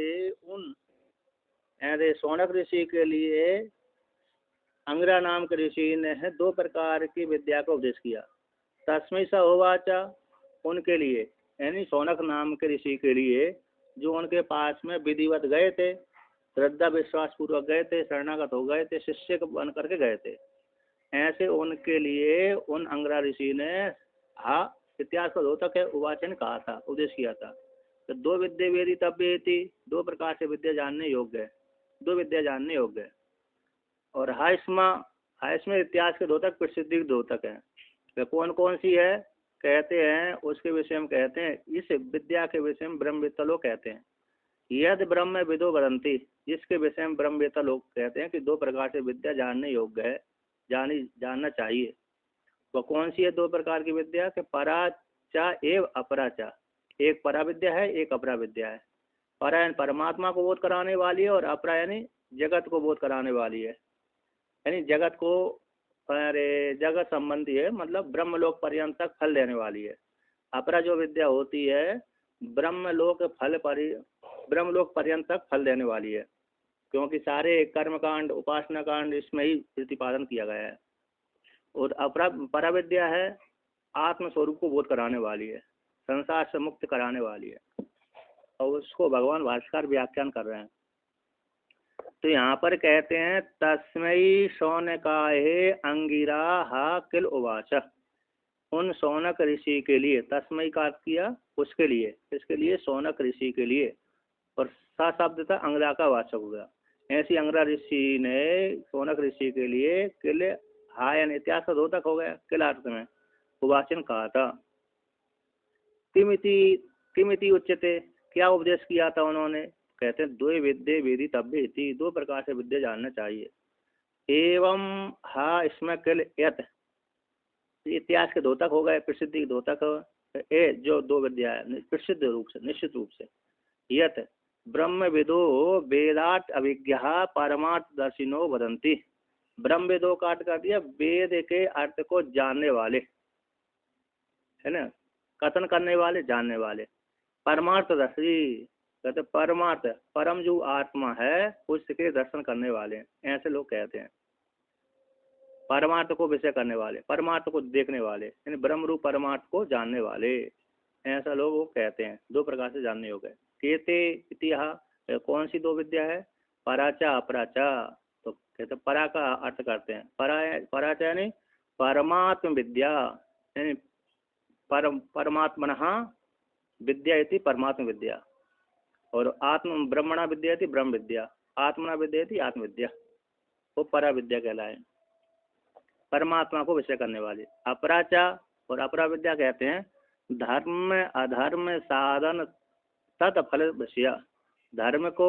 लिए उन अरे सौनक ऋषि के लिए अंगिरा नाम के ऋषि ने है 2 प्रकार की विद्या का उपदेश किया। तस्मै स उवाचा, उनके लिए यानी सौनक नाम के ऋषि के लिए जो उनके पास में विधिवत गए थे, श्रद्धा विश्वास पूर्वक गए थे, शरणागत हो गए थे, शिष्य बन करके गए थे, ऐसे उनके लिए उन अंगिरा ऋषि ने हा इतिहास का द्योतक है उवाचन कहा था, उपदेश किया था। तो 2 विद्या वेदी तब्य थी, 2 प्रकार से विद्या जानने योग्य है, 2 विद्या जानने योग्य है। और हाइस्मा इतिहास के द्योतक प्रसिद्धि द्योतक है। तो कौन कौन सी है कहते हैं, उसके विषय में कहते हैं, इस विद्या के विषय में ब्रह्मवेत्ता लोग कहते हैं। यदि ब्रह्म विदो वदंती, जिसके विषय में ब्रह्मवेत्ता लोग कहते हैं कि 2 प्रकार से विद्या जानने योग्य है, जानना चाहिए। वह कौन सी है 2 प्रकार की विद्या के पराचा एवं अपराचा, एक परा विद्या है, एक अपरा विद्या है। परा यानी परमात्मा को बोध कराने वाली है और अपरा यानी जगत को बोध कराने वाली है, यानी जगत को अरे जगत संबंधी है, मतलब ब्रह्मलोक पर्यंत तक फल देने वाली है। अपरा जो विद्या होती है ब्रह्मलोक पर्यंत तक फल देने वाली है, क्योंकि सारे कर्मकांड उपासना कांड इसमें ही प्रतिपादन किया गया है। और अपरा परा विद्या है आत्म स्वरूप को बोध कराने वाली है, संसार से मुक्त कराने वाली है, और उसको भगवान भाष्यकार व्याख्यान कर रहे हैं। तो यहाँ पर कहते हैं तस्मै शौनकाय अंगिरा हा किल उवाच, उन सौनक ऋषि के लिए, तस्मै का अर्थ किया उसके लिए, इसके लिए सौनक ऋषि के लिए, और सा शब्द था अंगिरा का वाचक हो गया। ऐसी अंगिरा ऋषि ने सौनक ऋषि के लिए किल हा यानी इतिहास का द्योतक हो गया, किल अर्थ में उवाचन कहा था। किमिति उच्यते, क्या उपदेश किया था उन्होंने, कहते हैं 2 विद्या वेदी तब्य थी, 2 प्रकार से विद्या जानना चाहिए। एवं हा इसमें किल यत, इतिहास के द्योतक हो गए, प्रसिद्धि के द्योतक ए जो 2 विद्या है प्रसिद्ध रूप से, निश्चित रूप से। यत ब्रह्म विदो वेदार्थ अभिज्ञा परमार्थ दर्शिनो वदंती, ब्रह्म वेदों का अर्थ कर दिया वेद के अर्थ को जानने वाले, है ना, कथन करने वाले, जानने वाले। परमार्थ दर्शी, कहते परमार्थ परम जो आत्मा है उसके दर्शन करने वाले, ऐसे लोग कहते हैं। परमार्थ को विषय करने वाले, परमार्थ को देखने वाले, यानी ब्रह्म रूप परमार्थ को जानने वाले, ऐसा लोग वो कहते हैं। 2 प्रकार से जानने योग्य है। केते इतिहा, कौन सी 2 विद्या है, पराचा अपराचा। तो कहते परा का अर्थ करते हैं, पराचा यानी परमात्म विद्या, यानी परमात्मनः विद्या इति परमात्म विद्या, और आत्म ब्रह्मणा विद्या इति ब्रह्म विद्या, आत्मना विद्या इति आत्म विद्या, वो परा विद्या कहलाए, परमात्मा को विषय करने वाले। अपराचा और अपरा विद्या कहते हैं धर्म अधर्म साधन तत्फल विषय, धर्म को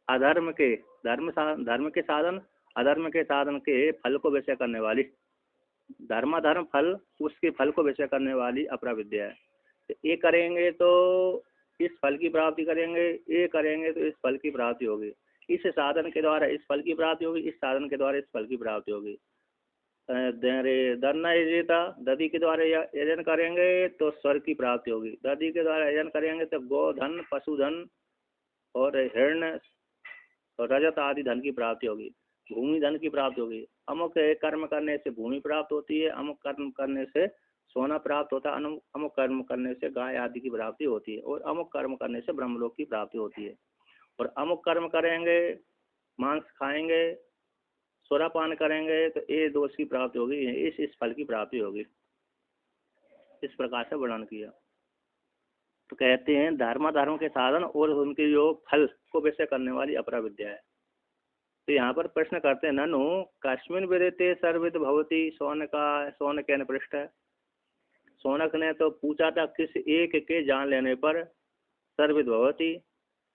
अधर्म के, धर्म के साधन अधर्म के साधन के फल को विषय करने वाली, धर्माधर्म फल उसके फल को विषय करने वाली अपरा विद्या है। तो ये करेंगे तो इस फल की प्राप्ति करेंगे, ये करेंगे तो इस फल की प्राप्ति होगी, इस साधन के द्वारा इस फल की प्राप्ति होगी, इस साधन के द्वारा इस फल की प्राप्ति होगी। धरना यजेता, दधि के द्वारा यजन करेंगे तो स्वर्ग की प्राप्ति होगी, दधि के द्वारा यजन करेंगे तो गोधन पशुधन और हिरण और रजत आदि धन की प्राप्ति होगी, भूमि धन की प्राप्ति होगी। अमुक कर्म करने से भूमि प्राप्त होती है, अमुक कर्म करने से सोना प्राप्त होता है, अमुक कर्म करने से गाय आदि की प्राप्ति होती है, और अमुक कर्म करने से ब्रह्मलोक की प्राप्ति होती है। और अमुक कर्म करेंगे, मांस खाएंगे, सोरापान करेंगे तो ये दोष की प्राप्ति होगी, इस फल की प्राप्ति होगी। इस प्रकार से वर्णन किया। तो कहते हैं धर्म के साधन और उनके जो फल को विषय करने वाली अपरा विद्या है। तो यहाँ पर प्रश्न करते हैं ननु कस्मिन विदिते सर्विद भवती, सौनक ने पृष्ठ है। सौनक ने तो पूछा था किस एक के जान लेने पर सर्विद भवती,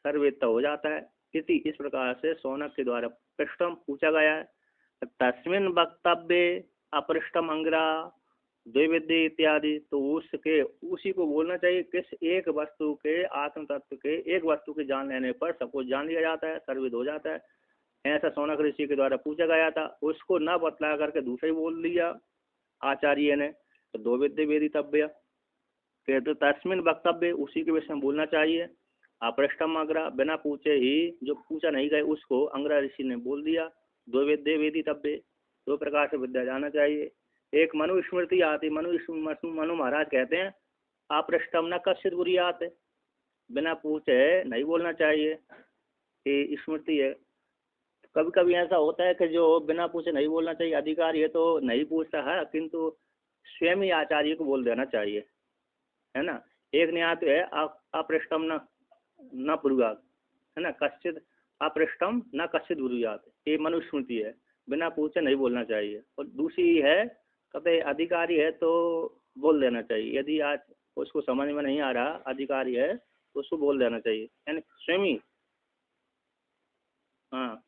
सर्विद हो जाता है, इस प्रकार से सौनक के द्वारा पृष्ठम पूछा गया है। तस्मिन वक्तव्य अपृष्टम अंगिरा द्विविद्य इत्यादि, तो उसके उसी को बोलना चाहिए किस एक वस्तु के आत्म तत्व के एक वस्तु के जान लेने पर सब कुछ जान लिया जाता है, सर्विद हो जाता है, ऐसा सौनक ऋषि के द्वारा पूछा गया था। उसको न बतला करके दूसरा ही बोल लिया आचार्य ने, तो 2 विद्या वेदितव्य कहते तस्मिन वक्तव्य, उसी के विषय में बोलना चाहिए। अपृष्टम अग्रा, बिना पूछे ही, जो पूछा नहीं गए उसको अंग्रा ऋषि ने बोल दिया। दो वेद्य वेदी तब्बे, दो प्रकार से विद्या जाना चाहिए। एक मनु स्मृति आती, मनु महाराज कहते हैं अपृष्टम न कश्चित बुरियात, बिना पूछे नहीं बोलना चाहिए, ये स्मृति है। कभी कभी ऐसा होता है कि जो बिना पूछे नहीं बोलना चाहिए, अधिकारी है तो नहीं पूछता है, किंतु स्वयं ही आचार्य को बोल देना चाहिए, है ना। एक न्याय तो है अपृष्टम न ब्रूयात, है ना, कश्चित अपृष्टम न कश्चित ब्रूयात, ये मनुस्मृति है, बिना पूछे नहीं बोलना चाहिए। और दूसरी है कहते अधिकारी है तो बोल देना चाहिए, यदि आज उसको समझ में नहीं आ रहा, अधिकारी है तो उसको बोल देना चाहिए, यानी स्वयं ही। हाँ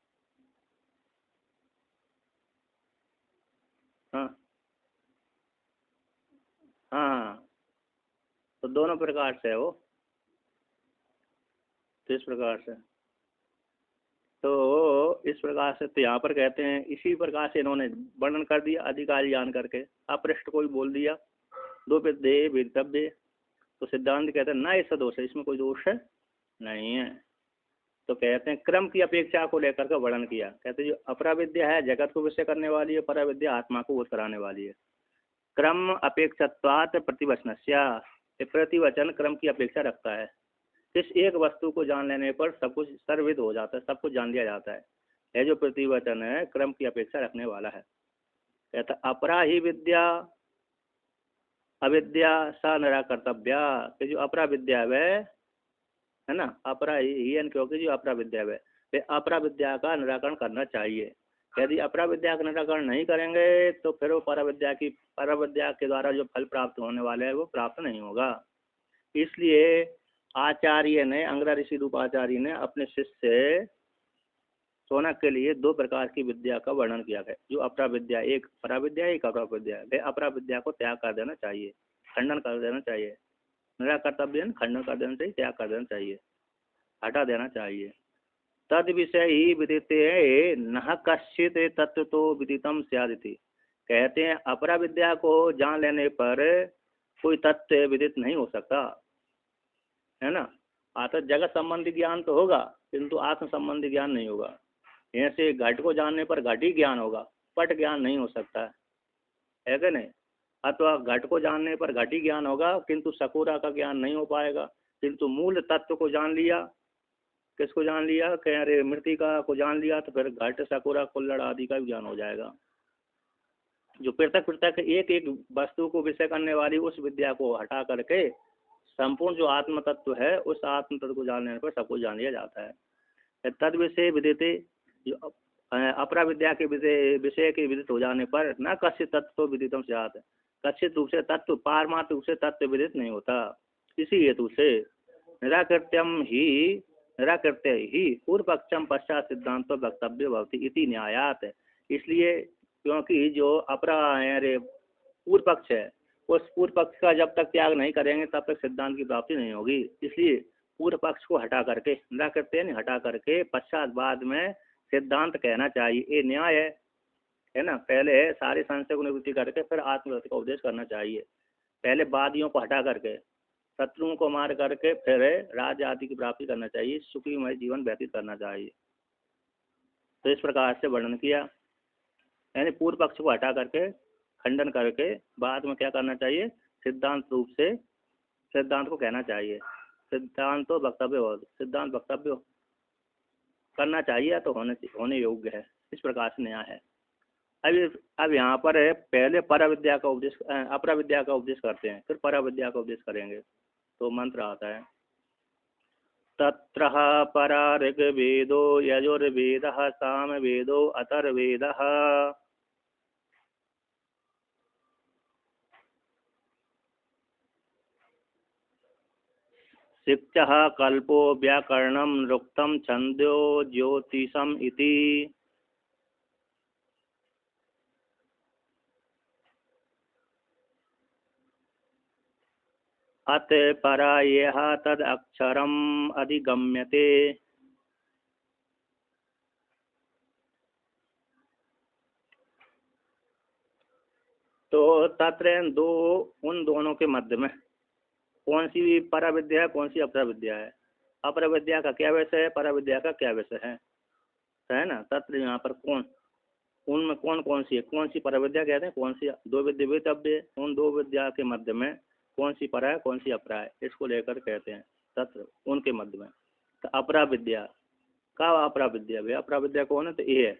हाँ हाँ, तो दोनों प्रकार से है वो, तो इस प्रकार से, तो इस प्रकार से तो यहाँ पर कहते हैं इसी प्रकार से इन्होंने वर्णन कर दिया अधिकारी जान करके। अपृष्ट को भी बोल दिया, दो पे दे वेदितव्य, तो सिद्धांत कहते हैं ना ऐसा दोष है, इसमें कोई दोष है नहीं है। तो कहते हैं क्रम की अपेक्षा को लेकर के वर्णन किया, कहते हैं जो अपरा विद्या है जगत को विषय करने वाली है, परा विद्या आत्मा को बोध कराने वाली है। क्रम अपेक्षत्वात् प्रतिवचनस्या, प्रतिवचन क्रम की अपेक्षा रखता है। किस एक वस्तु को जान लेने पर सब कुछ सर्वविद हो जाता है, सब कुछ जान लिया जाता है। यह जो प्रतिवचन है क्रम की अपेक्षा रखने वाला है। कहता अपरा ही विद्या अविद्या सा निराकर्तव्या, कि जो अपरा विद्या है ना, अपरा ही यानी क्योंकि जो अपरा विद्या है अपरा विद्या का निराकरण करना चाहिए। यदि अपरा विद्या का निराकरण नहीं करेंगे तो फिर वो पर विद्या के द्वारा जो फल प्राप्त होने वाले है वो प्राप्त नहीं होगा। इसलिए आचार्य ने, अंग्रा ऋषि रूप आचार्य ने अपने शिष्य से सोनक के लिए दो प्रकार की विद्या का वर्णन किया है। जो अपरा विद्या, एक परा विद्या एक अपरा विद्या है, अपरा विद्या को त्याग कर देना चाहिए, खंडन कर देना चाहिए, निराकर्तव्य खंडन कर देना चाहिए, त्याग कर देना चाहिए, हटा देना चाहिए। तद विषय ही विदिते न कश्चित तत्व तो विदितम स्यादिति, कहते हैं अपरा विद्या को जान लेने पर कोई तत्व विदित नहीं हो सकता, है ना। आता जगत संबंधी ज्ञान तो होगा किंतु आत्म संबंधी ज्ञान नहीं होगा। ऐसे घट को जानने पर घट ही ज्ञान होगा, पट ज्ञान नहीं हो सकता है कि नहीं। अथवा घट को जानने पर घट ही ज्ञान होगा किंतु सकोरा का ज्ञान नहीं हो पाएगा। किंतु मूल तत्व को जान लिया, किसको जान लिया, कह रहे मृतिका को जान लिया, तो फिर घट सकोरा कुल्लड़ आदि का भी ज्ञान हो जाएगा। जो पृथक पृथक एक एक वस्तु को विषय करने वाली उस विद्या को हटा करके संपूर्ण जो आत्म तत्व है उस आत्म तत्व को जानने पर सबको जान लिया जाता है। तद विषय विदिते, जो अपरा विद्या के विषय के विदित हो जाने पर न कश्चित तत्व विदितम स्यात्, कश्चित रूप से तत्व पारमार्थ रूप से तत्व विदित नहीं होता। इसी हेतु से निराकृत्य ही पूर्व पक्षम पश्चात सिद्धांत वक्तव्य भवति इति न्यायात। इसलिए क्योंकि जो अपरा पूर्व पक्ष है उस पूर्व पक्ष का जब तक त्याग नहीं करेंगे तब तक सिद्धांत की प्राप्ति नहीं होगी। इसलिए पूर्व पक्ष को हटा करके, निराकृत्य नहीं हटा करके पश्चात बाद में सिद्धांत कहना चाहिए, ये न्याय है ना। पहले सारे संशय को निवृत्ति करके फिर आत्मतत्व का उपदेश करना चाहिए। पहले वादियों को हटा करके, शत्रुओं को मार करके फिर राज्य आदि की प्राप्ति करना चाहिए, सुखीमय जीवन व्यतीत करना चाहिए। तो इस प्रकार से वर्णन किया, यानी पूर्व पक्ष को हटा करके खंडन करके बाद में क्या करना चाहिए, सिद्धांत रूप से सिद्धांत को कहना चाहिए। सिद्धांत तो वक्तव्य हो, सिद्धांत वक्तव्य करना चाहिए तो होने योग्य है। इस प्रकार से नया है। अब यहाँ पर है पहले परा विद्या का उपदेश, अपरा विद्या का उपदेश करते हैं, फिर परा विद्या का उपदेश करेंगे। तो मंत्र आता है तत्र परा ऋग्वेदो यजुर्वेदः सामवेदो अथर्ववेदः शिक्षः कल्पो व्याकरणं नृक्तं छन्दो ज्योतिषम् इति। अत परा यः तद अक्षरम् अधिगम्यते। तो तत्र उन दोनों के मध्य में कौन सी परा विद्या है, कौन सी अपरा विद्या है। अपर विद्या का क्या विषय है, पर विद्या का क्या विषय है ना। तत्र यहाँ पर कौन, उनमें कौन कौन सी है, कौन सी पर विद्या कहते हैं, कौन सी दो विद्या वेतव्य, उन दो विद्या के मध्य में कौन सी पर है कौन सी अपरा है, इसको लेकर कहते हैं तत्र, उनके मध्य में। तो अपरा विद्या का, अपरा विद्या भैया, अपरा विद्या कौन है, तो ये है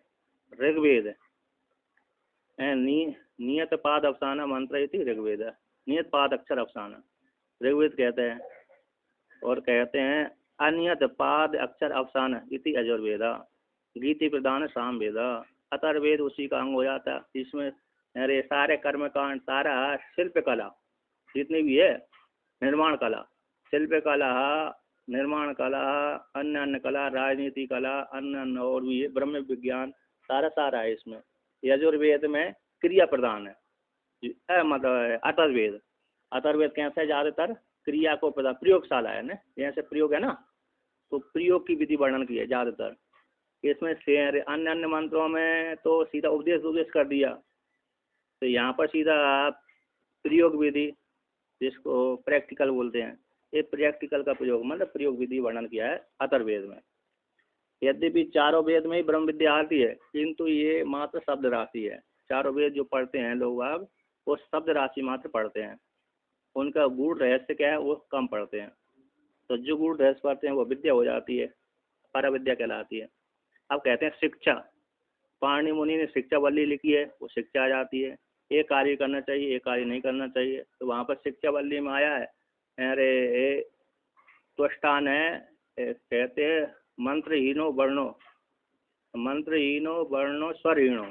ऋग्वेद है। नियत पाद अफसाना मंत्र इति ऋग्वेद, नियत पाद अक्षर अफसाना ऋग्वेद कहते हैं। और कहते हैं अनियत पाद अक्षर अफसाना इति यजुर्वेदा, गीति प्रधान साम वेदा। अतर्वेद उसी का अंग हो जाता है। इसमें अरे सारे कर्मकांड, सारा शिल्प कला जितनी भी है, निर्माण कला, शिल्प कला, निर्माण कला, अन्य अन्य कला, राजनीति कला, अन्य अन्य और भी है, ब्रह्म विज्ञान, सारा है इसमें। यजुर्वेद में क्रिया प्रधान है, मतलब अतर्वेद, अतर्वेद कैसे ज़्यादातर क्रिया को प्रधान, प्रयोगशाला है ना, जैसे प्रयोग है ना, तो प्रयोग की विधि वर्णन की है ज़्यादातर इसमें। अन्य अन्य मंत्रों में तो सीधा उपदेश कर दिया, तो यहाँ पर सीधा प्रयोग विधि, जिसको प्रैक्टिकल बोलते हैं, ये प्रैक्टिकल का प्रयोग मतलब प्रयोग विधि वर्णन किया है अतर्वेद में। यद्यपि चारों वेद में ही ब्रह्म विद्या आती है, किंतु ये मात्र शब्द राशि है। चारों वेद जो पढ़ते हैं लोग आप, वो शब्द राशि मात्र पढ़ते हैं, उनका गूढ़ रहस्य क्या है वो कम पढ़ते हैं। तो जो गूढ़ रहस्य पढ़ते हैं वो विद्या हो जाती है, पर विद्या कहलाती है। अब कहते हैं शिक्षा, पाणिनि मुनि ने शिक्षा वल्ली लिखी है, वो शिक्षा आ जाती है। एक कार्य करना चाहिए, एक कार्य नहीं करना चाहिए, तो वहाँ पर शिक्षा वल्ली में आया है। अरे त्वष्टान है, कहते हैं मंत्रहीनो वर्णो स्वरहीनो,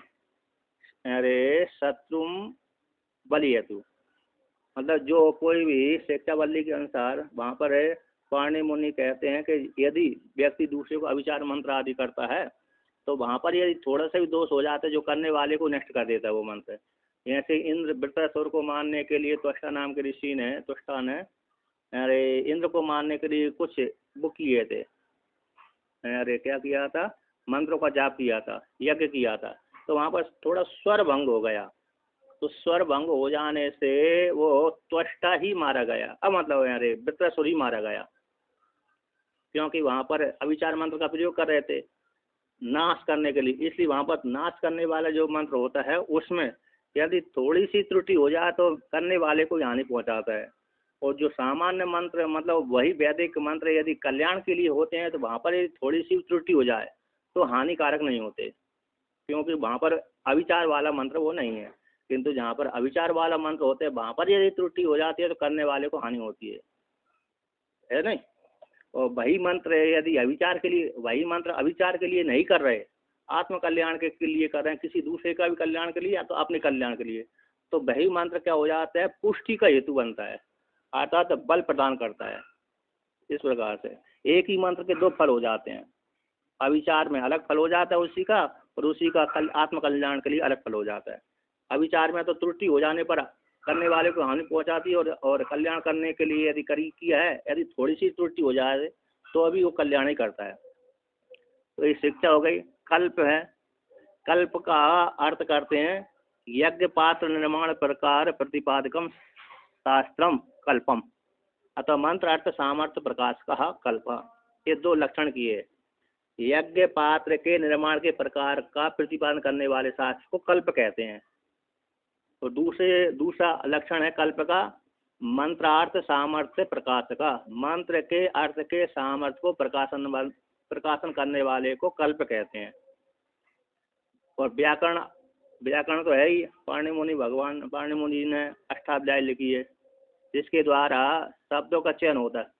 अरे शत्रुम बलियतु, मतलब जो कोई भी शिक्षा वल्ली के अनुसार वहाँ पर है, पाणिनि मुनि कहते हैं कि यदि व्यक्ति दूसरे को अविचार मंत्र आदि करता है, तो वहाँ पर यदि थोड़ा सा भी दोष हो जाता है, जो करने वाले को नष्ट कर देता है वो मंत्र। जैसे इंद्र वृत्रासुर को मारने के लिए त्वष्टा नाम के ऋषि ने, त्वष्टा ने अरे इंद्र को मारने के लिए कुछ वो किए थे, अरे क्या किया था, मंत्रों का जाप किया था, यज्ञ किया था, तो वहाँ पर थोड़ा स्वर भंग हो गया। तो स्वर भंग हो जाने से वो त्वष्टा ही मारा गया, अब मतलब अरे वृत्रासुर ही मारा गया, क्योंकि वहाँ पर अविचार मंत्र का प्रयोग कर रहे थे नाश करने के लिए। इसलिए वहाँ पर नाश करने वाला जो मंत्र होता है, उसमें यदि थोड़ी सी त्रुटि हो जाए तो करने वाले को हानि पहुँचाता है। और जो सामान्य मंत्र मतलब वही वैदिक मंत्र यदि कल्याण के लिए होते हैं, तो वहाँ पर यदि थोड़ी सी त्रुटि हो जाए तो हानिकारक नहीं होते, क्योंकि वहाँ पर अविचार वाला मंत्र वो नहीं है। किंतु जहाँ पर अविचार वाला मंत्र होते हैं, वहाँ पर यदि त्रुटि हो जाती है तो करने वाले को हानि होती है नहीं। और वही मंत्र यदि अविचार के लिए, वही मंत्र अविचार के लिए नहीं कर रहे, आत्म कल्याण के लिए कर रहे हैं, किसी दूसरे का भी कल्याण के लिए या तो अपने कल्याण के लिए, तो वही मंत्र क्या हो जाता है, पुष्टि का हेतु बनता है, अर्थात बल प्रदान करता है। इस प्रकार से एक ही मंत्र के दो फल हो जाते हैं, अविचार में अलग फल हो जाता है उसी का, और उसी का आत्म कल्याण के लिए अलग फल हो जाता है। अविचार में तो त्रुटि हो जाने पर करने वाले को हानि पहुंचाती है, और कल्याण करने के लिए यदि किया है, यदि थोड़ी सी त्रुटि हो जाए तो अभी वो कल्याण ही करता है। तो ये शिक्षा हो गई। कल्प है, कल्प का अर्थ करते हैं यज्ञ पात्र निर्माण प्रकार प्रतिपादकम शास्त्रम कल्पम, अतः मंत्र अर्थ सामर्थ्य प्रकाश का कल्प, ये दो लक्षण किए। यज्ञ पात्र के निर्माण के प्रकार का प्रतिपादन करने वाले शास्त्र को कल्प कहते हैं। तो दूसरा लक्षण है कल्प का मंत्रार्थ सामर्थ्य प्रकाश का, मंत्र के अर्थ के सामर्थ्य को प्रकाशन करने वाले को कल्प कहते हैं। और व्याकरण तो है ही, पाणिनि मुनि ने अष्टाध्यायी लिखी है, जिसके द्वारा शब्दों का चयन होता है।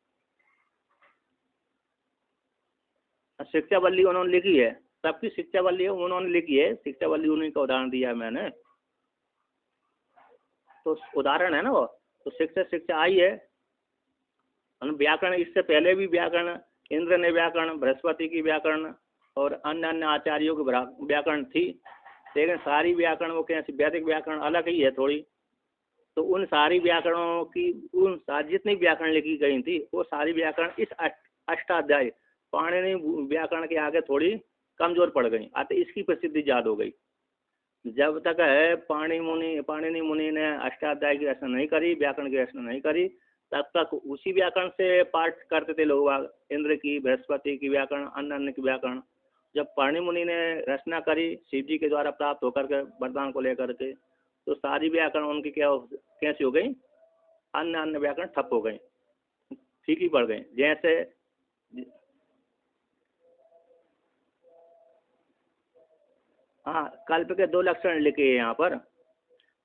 शिक्षा वल्ली उन्होंने लिखी है, सबकी शिक्षा वल्ली उन्होंने लिखी है, शिक्षा वल्ली उन्हीं का उदाहरण दिया है मैंने, तो उदाहरण है ना वो। तो शिक्षा आई है। व्याकरण इससे पहले भी व्याकरण, इंद्र ने व्याकरण, बृहस्पति की व्याकरण और अन्य अन्य आचार्यों की व्याकरण थी, लेकिन सारी व्याकरण वो कैसे, वैदिक व्याकरण अलग ही है थोड़ी। तो उन सारी व्याकरणों की, जितनी व्याकरण लिखी गई थी वो सारी व्याकरण इस अष्टाध्यायी पाणिनि व्याकरण के आगे थोड़ी कमजोर पड़ गई, अतः इसकी प्रसिद्धि ज़्यादा हो गई। जब तक है पाणिनि मुनि ने अष्टाध्यायी की रचना नहीं करी, व्याकरण की रचना नहीं करी, तब तक उसी व्याकरण से पाठ करते थे लोग बाग, इंद्र की, बृहस्पति की व्याकरण, अन्य अन्य की व्याकरण। जब पाणि मुनि ने रचना करी शिव जी के द्वारा प्राप्त होकर के वरदान को लेकर के, तो सारी व्याकरण उनकी कैसी हो गई, अन्य अन्य व्याकरण ठप हो गई, फीकी पड़ गई। जैसे हाँ, कल्प के दो लक्षण लिखे हैं यहाँ पर,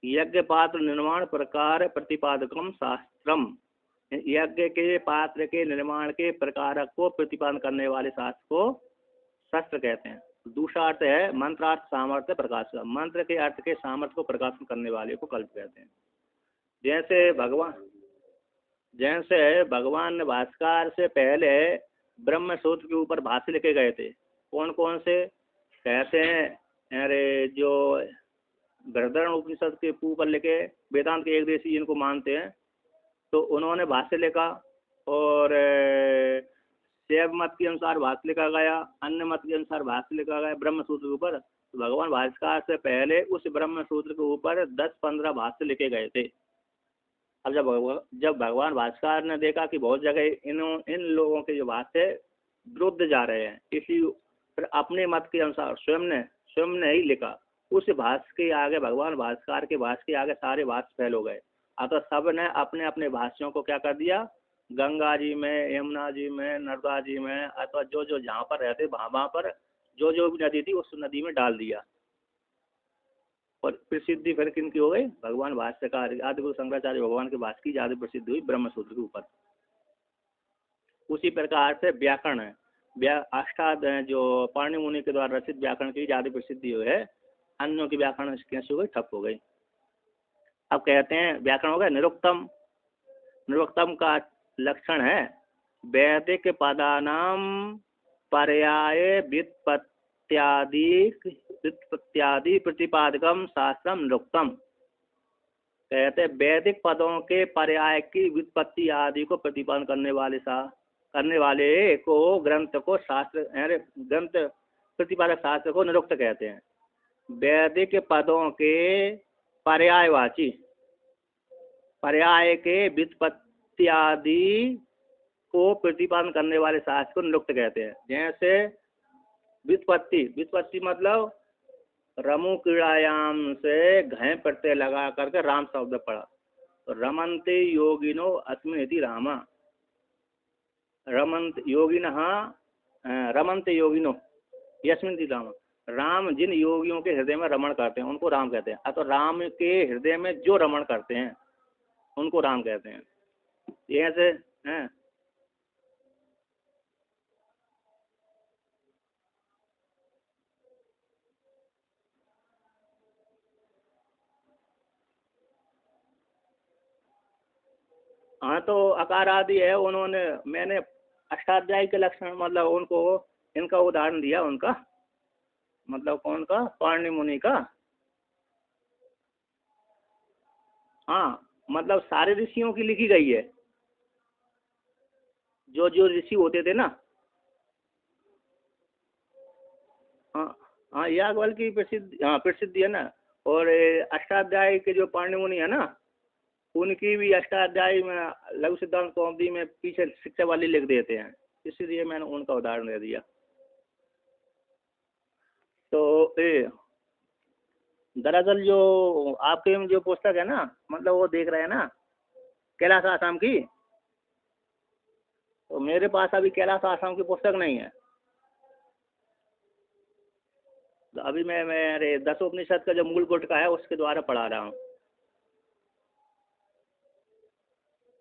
यज्ञ पात्र निर्माण प्रकार प्रतिपादकम शास्त्रम, यज्ञ के पात्र के निर्माण के प्रकारक को प्रतिपादन करने वाले शास्त्र को शास्त्र कहते हैं। दूसरा अर्थ है मंत्रार्थ सामर्थ्य प्रकाश का, मंत्र के अर्थ के सामर्थ्य को प्रकाशन करने वाले को कल्प कहते हैं। जैसे भगवान भास्कर से पहले ब्रह्म सूत्र के ऊपर भाष्य लिखे गए थे। कौन कौन से कहते हैं, अरे जो बृहदारण्यक उपनिषद के ऊपर लिखे वेदांत के एक देशी इनको मानते हैं, तो उन्होंने भाष्य लिखा, और शैव मत के अनुसार भाष्य लिखा गया, अन्य मत के अनुसार भाष्य लिखा गया ब्रह्म सूत्र के ऊपर। तो भगवान भास्कर से पहले उस ब्रह्म सूत्र के ऊपर 10-15 भाष्य लिखे गए थे। अब जब भगवान भास्कर ने देखा कि बहुत जगह इन लोगों के जो भाष्य विरुद्ध जा रहे हैं, इसलिए फिर अपने मत के अनुसार स्वयं ने ही लिखा। उस भाष्य के आगे, भगवान भास्कर के भाष्य के आगे सारे भाष्य फैल हो गए। अतः सब ने अपने अपने भाष्यों को क्या कर दिया, गंगा जी में, यमुना जी में, नर्मदा जी में, अथवा जो जहाँ पर रहते वहाँ पर जो भी नदी थी उस नदी में डाल दिया। और प्रसिद्धि फिर किनकी हो गई, भगवान भाष्यकार आदिगुरु शंकराचार्य भगवान के भाष्य की ज्यादा प्रसिद्धि हुई ब्रह्म सूत्र के ऊपर। उसी प्रकार से व्याकरण है, जो पाणि मुनि के द्वारा रचित व्याकरण की ज्यादा प्रसिद्धि हुई है, अन्यों की व्याकरण कैसे हो गई, ठप हो गई। अब कहते हैं व्याकरण हो गया निरुक्तम। निरुक्तम का लक्षण है वैदिक पदानाम पर्याय व्युत्पत्त्यादि प्रतिपादकम शास्त्रम निरुक्तम। कहते वैदिक पदों के पर्याय की व्युत्पत्ति आदि को प्रतिपादन करने वाले को ग्रंथ को ग्रंथ प्रतिपादक शास्त्र को निरुक्त कहते हैं। वैदिक पदों के पर्यायवाची, पर्याय के व्युत्पत्ति आदि को प्रतिपादन करने वाले शास्त्र को निरुक्त कहते हैं। जैसे व्युत्पत्ति मतलब रमु क्रीड़ायाम से घय प्रत्यय लगा करके राम शब्द पड़ा, तो रमन्ते योगिनो अस्मिन् इति रामा, रमन्त योगिनो यस्मिन् इति रामा। राम जिन योगियों के हृदय में रमण करते हैं उनको राम कहते हैं, अथवा राम के हृदय में जो रमण करते हैं उनको राम कहते हैं। ये ऐसे हैं। हाँ, तो अकार आदि है, मैंने अष्टाध्यायी के लक्षण मतलब उनको इनका उदाहरण दिया, उनका मतलब कौन का, पाणि मुनि का। हाँ, मतलब सारे ऋषियों की लिखी गई है, जो ऋषि होते थे ना। हाँ, याज्ञवल्क्य की प्रसिद्धि है ना। और अष्टाध्यायी के जो पाणि मुनि है ना, उनकी भी अष्टाध्यायी में लघु सिद्धांत कौमुदी में पीछे शिक्षा वाली लिख देते हैं, इसलिए मैंने उनका उदाहरण दे दिया। तो दरअसल जो आपके जो पुस्तक है ना, मतलब वो देख रहे हैं ना कैलाश आश्रम की, तो मेरे पास अभी कैलाश आश्रम की पुस्तक नहीं है। तो अभी मैं मेरे 10 उपनिषद का जो मूल गुट का है उसके द्वारा पढ़ा रहा हूँ।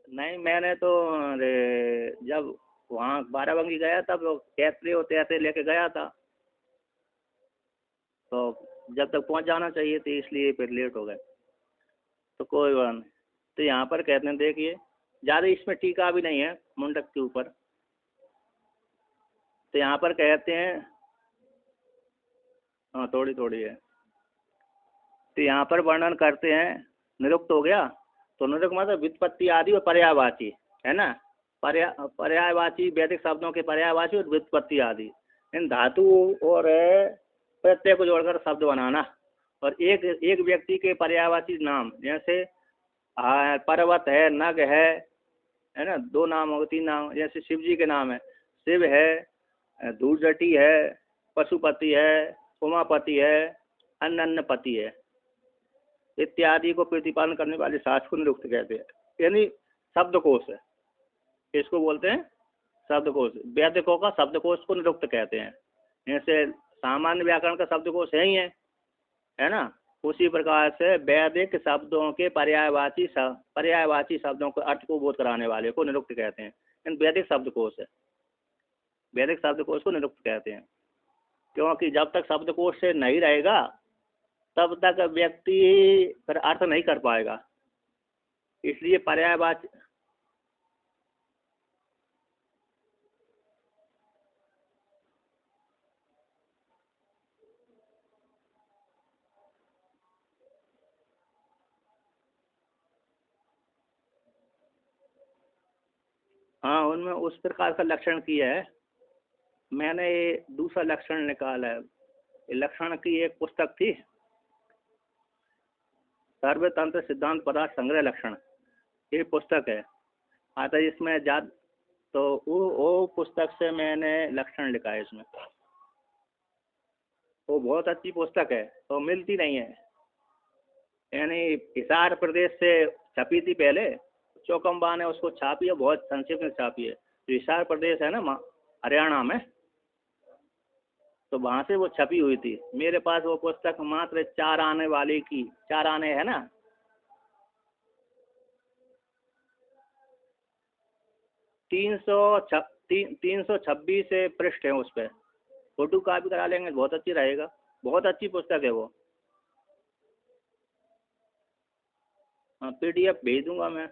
नहीं, मैंने तो जब वहाँ बाराबंकी गया तब कैसे होते ऐसे लेके गया था, तो जब तक पहुँच जाना चाहिए थी, इसलिए फिर लेट हो गए। तो कोई बात नहीं। तो यहाँ पर कहते हैं, देखिए ज़्यादा इसमें टीका भी नहीं है मुंडक के ऊपर। तो यहाँ पर कहते हैं, हाँ थोड़ी थोड़ी है। तो यहाँ पर वर्णन करते हैं, निरुक्त हो गया। तो निरुक्त मतलब व्युत्पत्ति आदि और पर्यायवाची है ना, पर्यायवाची वैदिक शब्दों के पर्यायवाची और व्युत्पत्ति आदि, इन धातु और प्रत्यय को जोड़कर शब्द बनाना। और एक व्यक्ति के पर्यायवाची नाम, जैसे पर्वत है, नग है, है ना, 2 नाम हो गए, 3 नाम, जैसे शिव जी के नाम है, शिव है, धूर्जटी है, पशुपति है, उमापति है, अन्नपति है, इत्यादि को प्रतिपालन करने वाले शास्त्र को निरुक्त कहते हैं। यानी शब्दकोश है, इसको बोलते हैं शब्दकोश। वैदिकों का शब्दकोश को निरुक्त कहते हैं। जैसे सामान्य व्याकरण का शब्दकोश है ही है ना, उसी प्रकार से वैदिक शब्दों के पर्यायवाची शब्दों के अर्थ को बोध कराने वाले को निरुक्त कहते हैं। वैदिक शब्दकोश है, वैदिक शब्दकोश को निरुक्त कहते हैं। क्योंकि जब तक शब्दकोश से नहीं रहेगा तब तक व्यक्ति फिर अर्थ नहीं कर पाएगा, इसलिए पर्यायवाची। हाँ, उनमें उस प्रकार का लक्षण किया है। मैंने ये दूसरा लक्षण निकाला है। लक्षण की एक पुस्तक थी, सर्वतंत्र सिद्धांत पदार्थ संग्रह लक्षण, ये पुस्तक है। आता इसमें तो वो पुस्तक से मैंने लक्षण लिखा है इसमें। वो बहुत अच्छी पुस्तक है, तो मिलती नहीं है। यानी हिसार प्रदेश से छपी थी पहले, चौकम्बा ने उसको छापी है, बहुत संक्षिप्त में छापी है। तो हिसार प्रदेश है ना हरियाणा में, तो वहाँ से वो छपी हुई थी। मेरे पास वो पुस्तक मात्र 4 आने वाली की, 4 आने है ना, 326 पृष्ठ है उस पर। फोटो कॉपी करा लेंगे, बहुत अच्छी रहेगा, बहुत अच्छी पुस्तक है वो। हाँ, PDF भेज दूंगा मैं।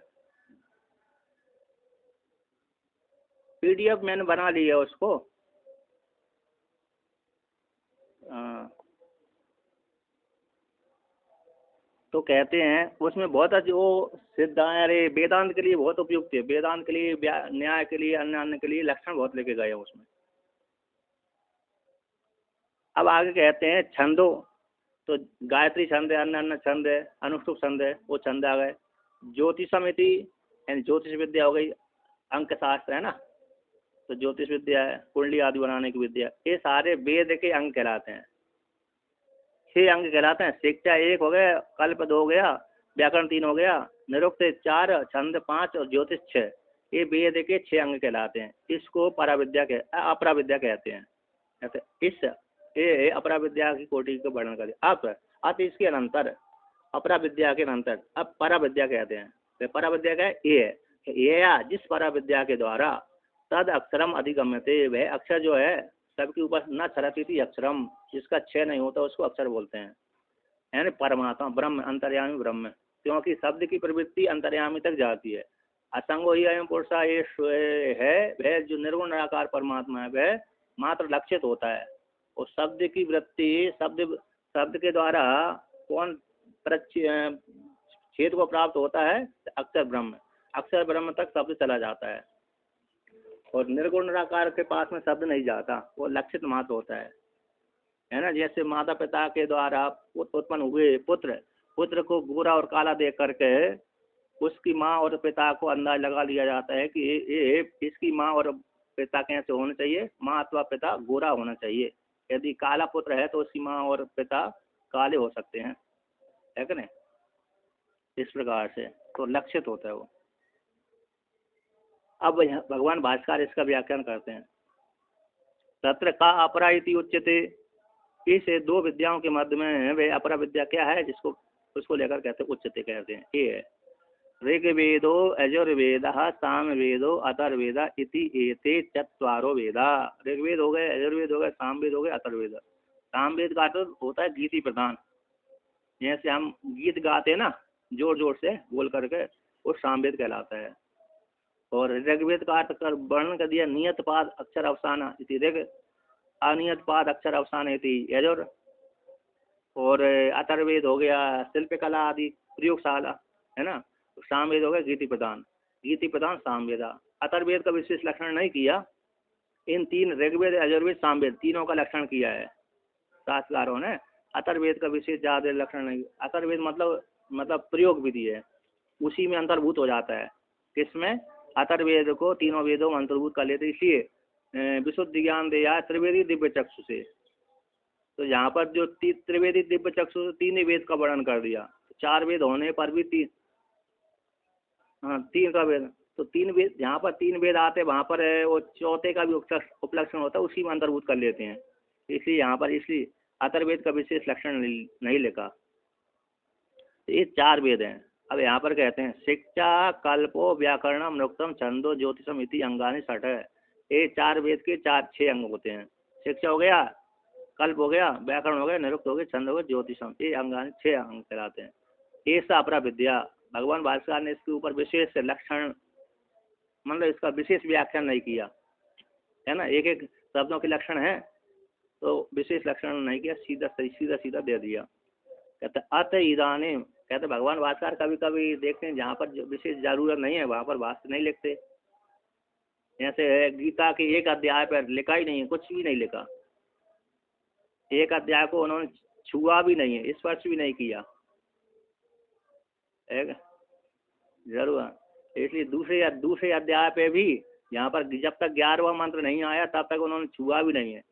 PDF मैंने बना ली है उसको। तो कहते हैं उसमें बहुत अच्छी वो अरे वेदांत के लिए बहुत उपयुक्त है, वेदांत के लिए, न्याय के लिए, अन्य के लिए लक्षण बहुत लेके गए हैं उसमें। अब आगे कहते हैं छंदो, तो गायत्री छंद है, अन्य छंद है, अनुष्टुप छंद है, वो छंद आ गए। ज्योतिषमिति यानी ज्योतिष विद्या हो गई, अंक शास्त्र है ना, तो ज्योतिष विद्या है, कुंडली आदि बनाने की विद्या, ये सारे वेद के अंग कहलाते हैं। 6 अंग कहलाते हैं। शिक्षा 1 हो गया, कल्प 2 हो गया, व्याकरण 3 हो गया, निरुक्त 4, छंद 5 और ज्योतिष 6, ये वेद के 6 अंग कहलाते हैं। इसको अपरा विद्या कहते हैं। ये अपरा विद्या की कोटि का वर्णन करें। अब इसके अनंतर अपरा विद्या के अनंतर अब परा विद्या कहते हैं। तो परा विद्या का ये जिस परा विद्या के द्वारा तद अक्षरम अधिगम्यते, वह अक्षर जो है सबके ऊपर न छरती अक्षरम, जिसका क्षय नहीं होता उसको अक्षर बोलते हैं। यानी परमात्मा ब्रह्म, अंतर्यामी ब्रह्म, क्योंकि शब्द की प्रवृत्ति अंतर्यामी तक जाती है। असंगो ही अयम पुरुषा ये है, वह जो निर्गुण निराकार परमात्मा है वह मात्र लक्षित होता है। और शब्द की वृत्ति, शब्द के द्वारा कौन छेद को प्राप्त होता है? अक्षर ब्रह्म, अक्षर ब्रह्म तक शब्द चला जाता है। और निर्गुण निराकार के पास में शब्द नहीं जाता, वो लक्षित मात्र होता है ना। जैसे माता पिता के द्वारा उत्पन्न हुए पुत्र को गोरा और काला देख करके उसकी माँ और पिता को अंदाज लगा लिया जाता है कि ये इसकी माँ और पिता कैसे होने चाहिए, माँ अथवा पिता गोरा होना चाहिए। यदि काला पुत्र है तो उसकी माँ और पिता काले हो सकते हैं, है कि नहीं। इस प्रकार से तो लक्षित होता है वो। अब भगवान भास्कर इसका व्याख्यान करते हैं। तत्र का अपरा इति उच्यते, इस 2 विद्याओं के मध्य में वे अपरा विद्या क्या है जिसको उसको लेकर कहते हैं उच्यते कहते हैं। ये है ऋग्वेदो यजुर्वेदः सामवेदो अथर्ववेद इति एते 4 वेदा। ऋग्वेद हो गए, यजुर्वेद हो गए, सामवेद हो गए, अथर्ववेद। सामवेद का अर्थ होता है गीति प्रधान, जैसे हम गीत गाते हैं ना जोर जोर से बोल करके, वो सामवेद कहलाता है। और ऋग्वेद का अर्थ कर वर्णन कर दिया, नियत पाद अक्षर अवसान इति ऋग, अनियत पाद अक्षर अवसान इति यजुर। और अथर्ववेद हो गया शिल्पकला आदि प्रयोगशाला, है ना। तो सामवेद हो गया गीति प्रधान सामवेदा। अथर्ववेद का विशेष लक्षण नहीं किया, इन 3 ऋग्वेद यजुर्वेद सामवेद तीनों का लक्षण किया है शास्त्रकारों ने। अथर्ववेद का विशेष ज्यादा लक्षण नहीं। अथर्ववेद मतलब प्रयोग विधि है, उसी में अंतर्भूत हो जाता है। किसमें? अतर्वेद को तीनों वेदों में अंतर्भूत कर लेते, इसलिए विशुद्ध ज्ञान दिया त्रिवेदी दिव्य चक्षु से। तो यहाँ पर जो त्रिवेदी दिव्य चक्षु से तीन ही वेद का वर्णन कर दिया, चार वेद होने पर भी तीन, हाँ तीन का वेद, तो तीन वेद जहाँ पर तीन वेद आते हैं वहाँ पर वो चौथे का भी उपलक्षण होता है, उसी में अंतर्भूत कर लेते हैं। इसलिए यहाँ पर इसलिए अतर्वेद का विशेष लक्षण नहीं लिखा। तो ये चार वेद हैं। अब यहाँ पर कहते हैं शिक्षा कल्पो व्याकरणम नृक्तम छंदो ज्योतिषम इति अंगानि षट है। ये चार वेद के छह अंग होते हैं। शिक्षा हो गया, कल्प हो गया, व्याकरण हो गया, निरुक्त हो गया, छंद हो गया, ज्योतिषम, ये अंगानि छह अंग कहलाते हैं। ये सा अपरा विद्या। भगवान भास्कर ने इसके ऊपर विशेष लक्षण, मतलब इसका विशेष व्याख्यान नहीं किया है ना, एक एक शब्दों के लक्षण है तो विशेष लक्षण नहीं किया, सीधा सीधा दे दिया। कहते अत इदानी, कहते भगवान भास्कर कभी कभी देखते हैं जहाँ पर विशेष जरूरत नहीं है वहाँ पर भाष्य नहीं लिखते। जैसे है गीता के एक अध्याय पर लिखा ही नहीं है, कुछ भी नहीं लिखा, एक अध्याय को उन्होंने छुआ भी नहीं है, स्पर्श भी नहीं किया है जरूर। इसलिए दूसरे अध्याय पे भी यहाँ पर जब तक 11वां मंत्र नहीं आया तब तक उन्होंने छुआ भी नहीं है,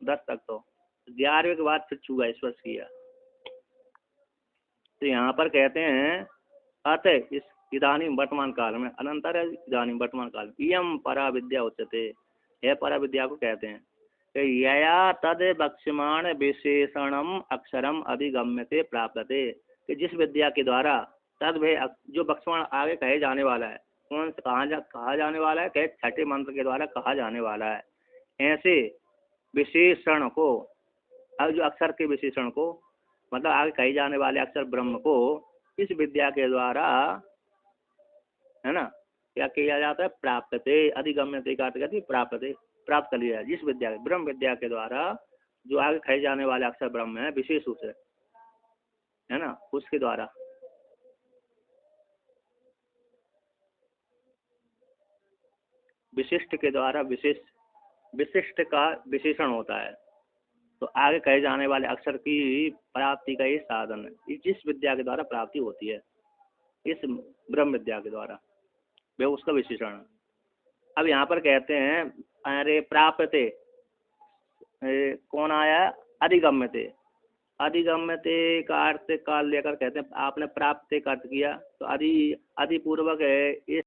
10 तक, तो 11वें के बाद फिर छुआ, स्पर्श किया। तो यहाँ पर कहते हैं अतः इस इदानी वर्तमान काल में, अनंतर इदानी वर्तमान काल, इयम परा विद्या उच्यते, यह परा विद्या को कहते हैं। यया तद वक्ष्यमाण विशेषणम अक्षरम अधिगम्यते प्राप्यते, कि जिस विद्या के द्वारा तद वह जो वक्ष्यमाण आगे कहे जाने वाला है, कौन से कहा जाने वाला है, कहे छठे मंत्र के द्वारा कहा जाने वाला है। ऐसे विशेषण को, अब जो अक्षर के विशेषण को, मतलब आगे कहे जाने वाले अक्षर ब्रह्म को इस विद्या के द्वारा, है ना, क्या किया जाता है, प्राप्तते, अधिगम्यते का अर्थ प्राप्तते, प्राप्त कर लिया है। जिस विद्या, ब्रह्म विद्या के द्वारा जो आगे कहे जाने वाले अक्षर ब्रह्म है विशेष रूप से, है ना, उसके द्वारा विशिष्ट के द्वारा, विशिष्ट का विशेषण होता है, तो आगे कहे जाने वाले अक्षर की प्राप्ति का ये साधन है, जिस विद्या के द्वारा प्राप्ति होती है, इस ब्रह्म विद्या के द्वारा, वे उसका विशेषण है। अब यहाँ पर कहते हैं अरे प्राप्यते, कौन आया, अधिगम्यते, अधिगम्यते का अर्थ काल लेकर कहते हैं, आपने प्राप्त का अर्थ किया तो अधिपूर्वक है,